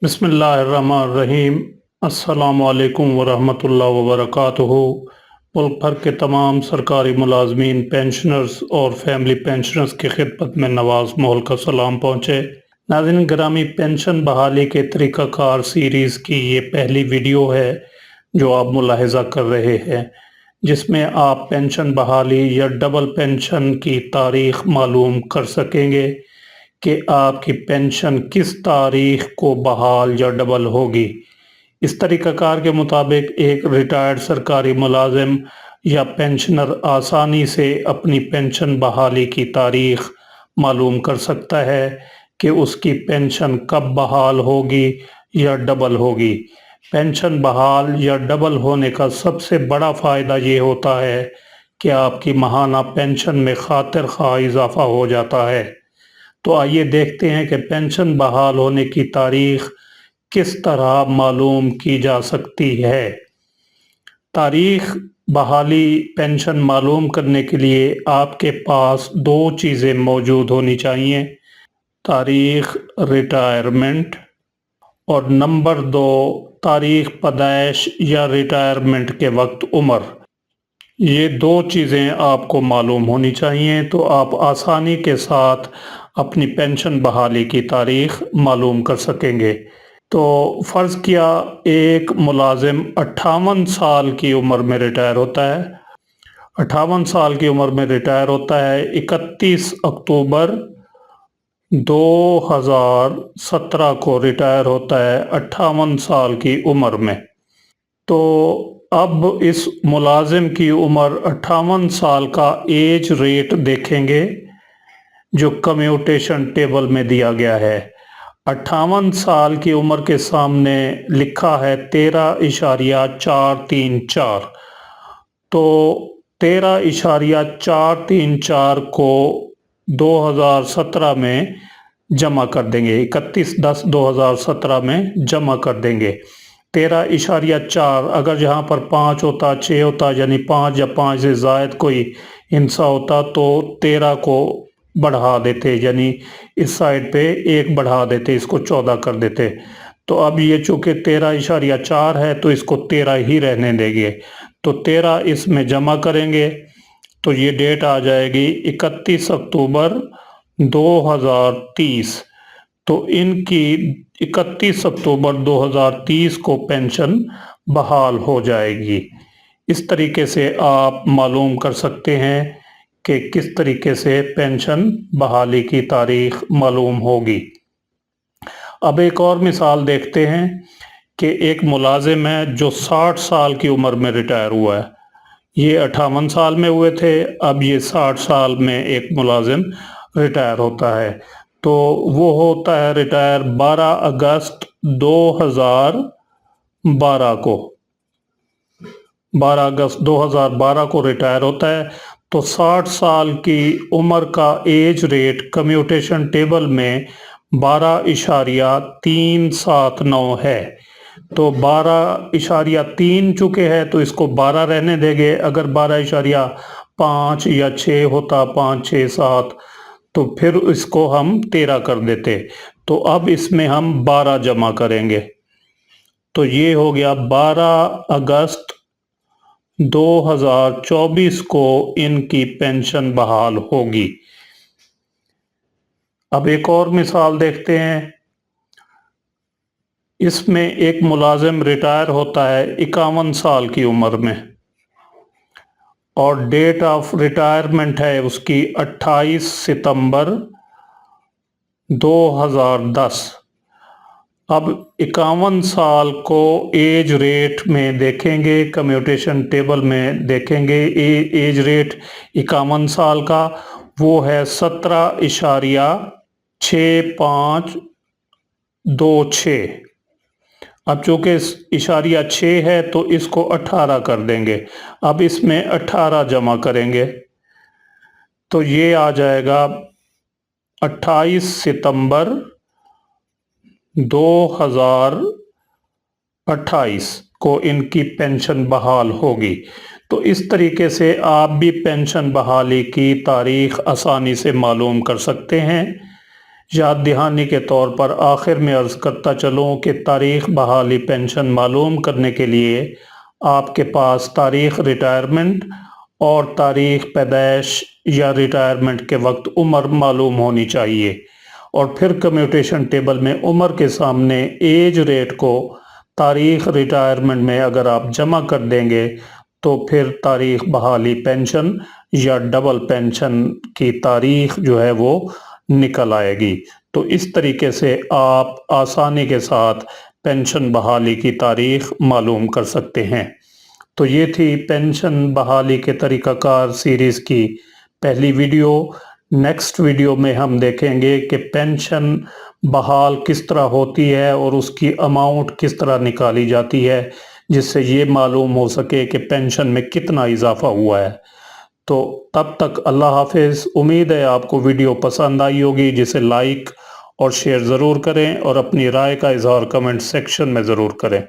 बिस्मिल्लाहिर्रहमानिर्रहीम। अस्सलामुअलैकुम वरहमतुल्लाहि वबरकातुहू। मुल्क भर के तमाम सरकारी मुलाजमीन, पेंशनर्स और फैमिली पेंशनर्स की खिदमत में नवाज मोहल का सलाम पहुँचे। नाज़रीन ग्रामी, पेंशन बहाली के तरीक़ाकार सीरीज़ की ये पहली वीडियो है जो आप मुलाहिज़ा कर रहे हैं, जिसमें आप पेंशन बहाली या डबल पेंशन की तारीख़ मालूम कर सकेंगे कि आपकी पेंशन किस तारीख को बहाल या डबल होगी। इस तरीक़ाकार के मुताबिक एक रिटायर्ड सरकारी मुलाजिम या पेंशनर आसानी से अपनी पेंशन बहाली की तारीख मालूम कर सकता है कि उसकी पेंशन कब बहाल होगी या डबल होगी। पेंशन बहाल या डबल होने का सबसे बड़ा फ़ायदा ये होता है कि आपकी माहाना पेंशन में खातिर खा इजाफ़ा हो जाता है। तो आइए देखते हैं कि पेंशन बहाल होने की तारीख किस तरह मालूम की जा सकती है। तारीख बहाली पेंशन मालूम करने के लिए आपके पास दो चीज़ें मौजूद होनी चाहिए: तारीख रिटायरमेंट और नंबर दो, तारीख पैदाइश या रिटायरमेंट के वक्त उम्र। ये दो चीज़ें आपको मालूम होनी चाहिए तो आप आसानी के साथ अपनी पेंशन बहाली की तारीख मालूम कर सकेंगे। तो फ़र्ज़ किया एक मुलाजिम 58 साल की उम्र में रिटायर होता है। 58 साल की उम्र में रिटायर होता है, 31 अक्टूबर 2017 को रिटायर होता है 58 साल की उम्र में। तो अब इस मुलाजिम की उम्र 58 साल का एज रेट देखेंगे जो कम्यूटेशन टेबल में दिया गया है। 58 साल की उम्र के सामने लिखा है 13.434। तो 13.434 को 2017 में जमा कर देंगे, 31/10/2017 में जमा कर देंगे। 13.4 अगर जहाँ पर 5 होता, 6 होता, यानी 5 या 5 से ज़ायद कोई हिस्सा होता तो 13 को बढ़ा देते, यानी इस साइड पे एक बढ़ा देते, इसको 14 कर देते। तो अब ये चूँकि 13.4 है तो इसको 13 ही रहने देंगे। तो 13 इसमें जमा करेंगे तो ये डेट आ जाएगी 31 अक्टूबर 2030। तो इनकी 31 अक्टूबर 2030 को पेंशन बहाल हो जाएगी। इस तरीके से आप मालूम कर सकते हैं कि किस तरीके से पेंशन बहाली की तारीख मालूम होगी। अब एक और मिसाल देखते हैं कि एक मुलाजिम है जो 60 साल की उम्र में रिटायर हुआ है। ये 58 साल में हुए थे, अब ये 60 साल में एक मुलाजिम रिटायर होता है। तो वो होता है रिटायर 12 अगस्त 2012 को। 12 अगस्त 2012 को रिटायर होता है। तो 60 साल की उम्र का एज रेट कम्यूटेशन टेबल में 12.379 है। तो 12.3 चुके हैं तो इसको 12 रहने देंगे। अगर 12.5 या 6 होता, 5, 6, 7, तो फिर इसको हम 13 कर देते। तो अब इसमें हम 12 जमा करेंगे। तो ये हो गया 12 अगस्त 2024 को इनकी पेंशन बहाल होगी। अब एक और मिसाल देखते हैं। इसमें एक मुलाजिम रिटायर होता है 51 साल की उम्र में और डेट ऑफ रिटायरमेंट है उसकी 28 सितंबर 2010। अब 51 साल को एज रेट में देखेंगे, कम्यूटेशन टेबल में देखेंगे एज रेट 51 साल का वो है 17.6526। अब चूँकि इशारिया 6 है तो इसको 18 कर देंगे। अब इसमें 18 जमा करेंगे तो ये आ जाएगा 28 सितंबर 2028 को इनकी पेंशन बहाल होगी। तो इस तरीके से आप भी पेंशन बहाली की तारीख आसानी से मालूम कर सकते हैं। یاد دہانی کے طور پر آخر میں عرض کرتا چلوں کہ تاریخ بحالی پینشن معلوم کرنے کے لیے آپ کے پاس تاریخ ریٹائرمنٹ اور تاریخ پیدائش یا ریٹائرمنٹ کے وقت عمر معلوم ہونی چاہیے، اور پھر کمیوٹیشن ٹیبل میں عمر کے سامنے ایج ریٹ کو تاریخ ریٹائرمنٹ میں اگر آپ جمع کر دیں گے تو پھر تاریخ بحالی پینشن یا ڈبل پینشن کی تاریخ جو ہے وہ نکل آئے گی۔ تو اس طریقے سے آپ آسانی کے ساتھ پینشن بحالی کی تاریخ معلوم کر سکتے ہیں۔ تو یہ تھی پینشن بحالی کے طریقہ کار سیریز کی پہلی ویڈیو۔ نیکسٹ ویڈیو میں ہم دیکھیں گے کہ پینشن بحال کس طرح ہوتی ہے اور اس کی اماؤنٹ کس طرح نکالی جاتی ہے، جس سے یہ معلوم ہو سکے کہ پینشن میں کتنا اضافہ ہوا ہے۔ تو تب تک اللہ حافظ۔ امید ہے آپ کو ویڈیو پسند آئی ہوگی، جسے لائک اور شیئر ضرور کریں اور اپنی رائے کا اظہار کمنٹ سیکشن میں ضرور کریں۔